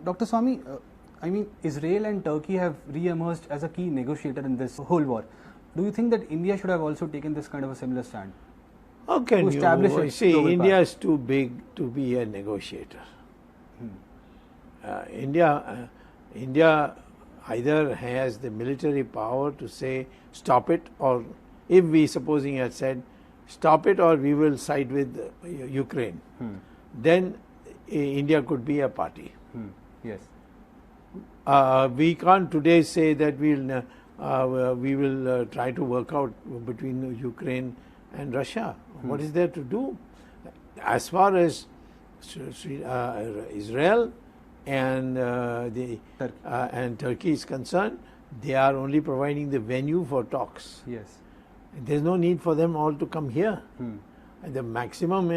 Dr. Swamy, I mean, Israel and Turkey have re-emerged as a key negotiator in this whole war. Do you think that India should have also taken this kind of a similar stand? How can To establish you a see? global India power? is too big to be a negotiator. India either has the military power to say stop it, or if we supposing had said stop it, or we will side with Ukraine, then India could be a party. Yes. We can't today say that we will try to work out between Ukraine and Russia. What is there to do? As far as Israel and Turkey is concerned, they are only providing the venue for talks. Yes. There's no need for them all to come here. And the maximum,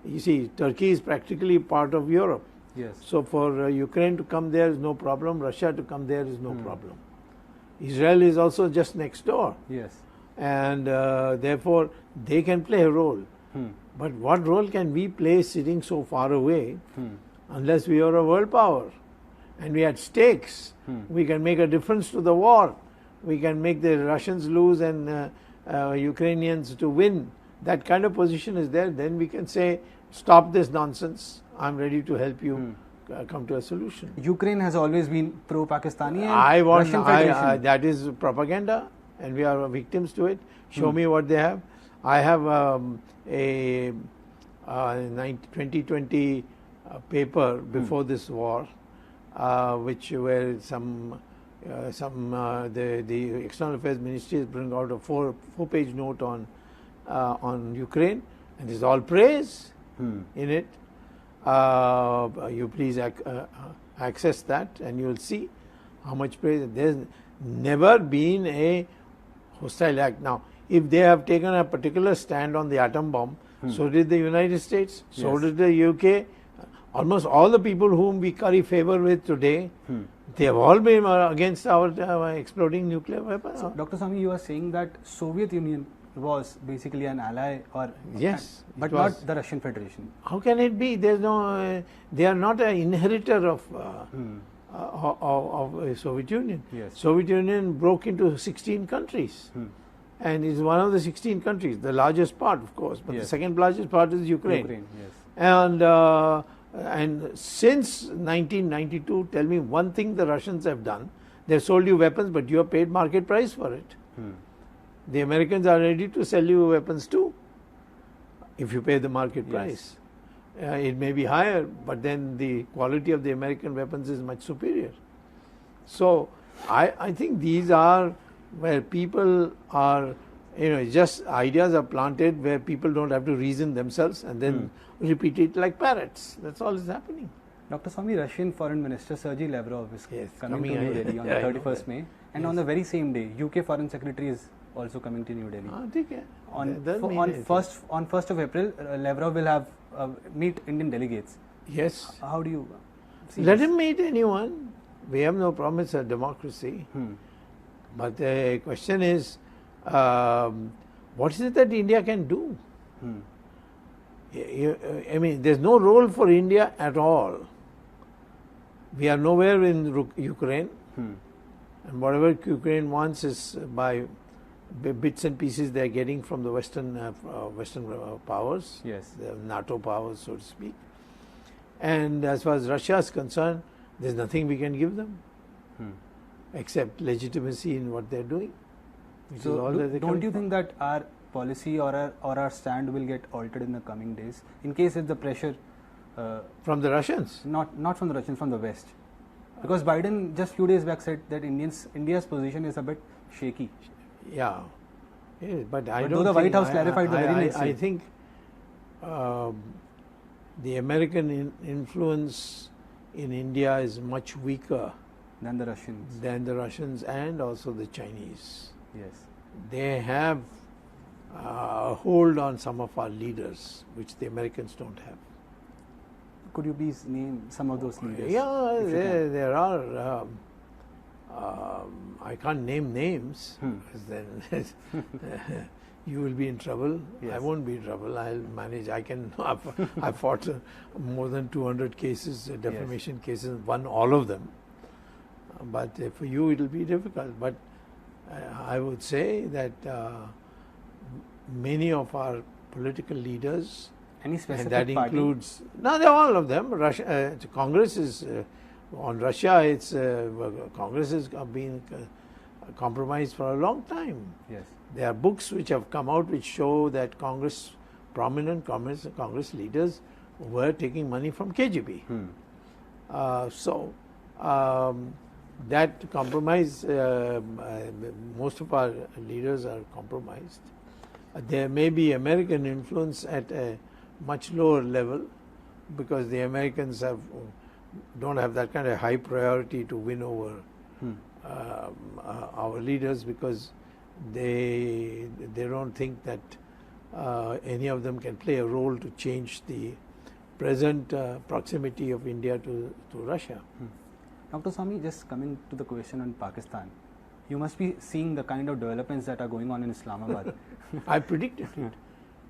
you see, Turkey is practically part of Europe. Yes. So for Ukraine to come there is no problem. Russia to come there is no problem. Israel is also just next door. Yes. And therefore they can play a role. But what role can we play sitting so far away unless we are a world power and we had stakes? We can make a difference to the war. We can make the Russians lose and Ukrainians to win. That kind of position is there. Then we can say, stop this nonsense. I'm ready to help you come to a solution. Ukraine has always been pro-Pakistani and Russian Federation. That is propaganda, and we are victims to it. Show me what they have. I have a 2020 paper before this war, which where the External Affairs Ministry is bringing out a four-page note on Ukraine, and there's all praise in it. You please access that, and you will see how much praise. There's never been a hostile act. Now, if they have taken a particular stand on the atom bomb, so did the United States, so did the UK. Almost all the people whom we curry favor with today, they have all been against our exploding nuclear weapons. So, Dr. Swamy, you are saying that Soviet Union was basically an ally, or yes, but not the Russian Federation. How can it be? There's no. They are not an inheritor of Soviet Union. Yes. Soviet Union broke into 16 countries, and is one of the 16 countries, the largest part, of course, but the second largest part is Ukraine. Yes. And since 1992, tell me one thing the Russians have done. They've sold you weapons, but you have paid market price for it. The Americans are ready to sell you weapons too, if you pay the market price. It may be higher, but then the quality of the American weapons is much superior. So I think these are where people are, just ideas are planted where people don't have to reason themselves and then repeat it like parrots. That's all is happening. Dr. Swamy, Russian Foreign Minister Sergei Lavrov is coming to New Delhi on the 31st May, and on the very same day, UK Foreign Secretary is also coming to New Delhi. On 1st of April, Lavrov will have meet Indian delegates. Yes. How do you see Let this? him meet anyone. We have no problem. It's a democracy. But the question is, what is it that India can do? I mean, there's no role for India at all. We are nowhere in Ukraine, and whatever Ukraine wants is by bits and pieces they are getting from the Western powers, the NATO powers, so to speak. And as far as Russia is concerned, there's nothing we can give them except legitimacy in what they're doing. So, don't you think that our policy or our stand will get altered in the coming days in case if the pressure from the Russians? Not from the Russians, from the West. Because Biden just few days back said that India's position is a bit shaky. Yeah, but I don't. Though the White House clarified the very next day. I think the American influence in India is much weaker than the Russians, and also the Chinese. Yes, they have a hold on some of our leaders, which the Americans don't have. Could you please name some of those leaders? Yeah, there are. I can't name names. Then you will be in trouble. Yes. I won't be in trouble. I'll manage. I've fought more than 200 cases, defamation cases, won all of them. But for you, it will be difficult. But I would say that many of our political leaders, any specific and that party? includes, no, they're all of them. Russia, Congress is on Russia. It's Congress has been compromised for a long time. Yes. There are books which have come out which show that prominent Congress leaders were taking money from KGB. That compromise, most of our leaders are compromised. There may be American influence at a much lower level because the Americans don't have that kind of high priority to win over our leaders, because they don't think that any of them can play a role to change the present proximity of India to Russia. Dr. Swamy, just coming to the question on Pakistan, you must be seeing the kind of developments that are going on in Islamabad. I predicted it.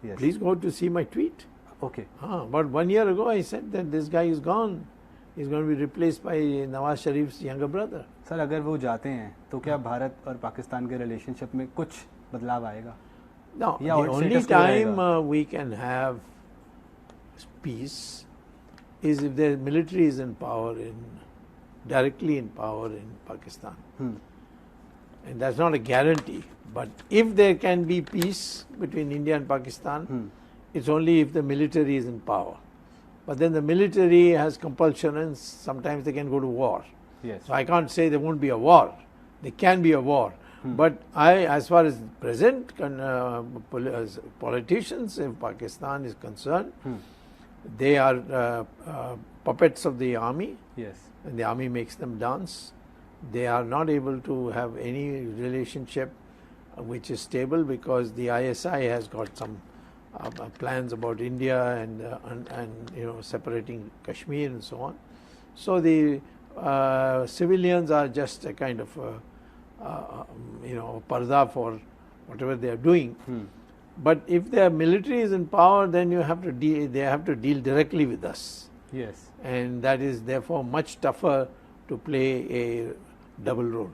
Yes. Please go to see my tweet. Okay. About 1 year ago, I said that this guy is gone. He's going to be replaced by Nawaz Sharif's younger brother. Sir अगर वो जाते हैं तो क्या भारत और पाकिस्तान के relationship में कुछ बदलाव आएगा? No, the only time we can have peace is if the military is in power, directly in power in Pakistan. And that's not a guarantee. But if there can be peace between India and Pakistan, it's only if the military is in power. But then the military has compulsion and sometimes they can go to war. Yes. So I can't say there won't be a war. There can be a war. But as far as present politicians in Pakistan is concerned, they are puppets of the army. Yes. And the army makes them dance. They are not able to have any relationship which is stable because the ISI has got some plans about India and separating Kashmir and so on. So the civilians are just a kind of parda for whatever they are doing. But if their military is in power, then they have to deal directly with us. Yes. And that is therefore much tougher to play a double role.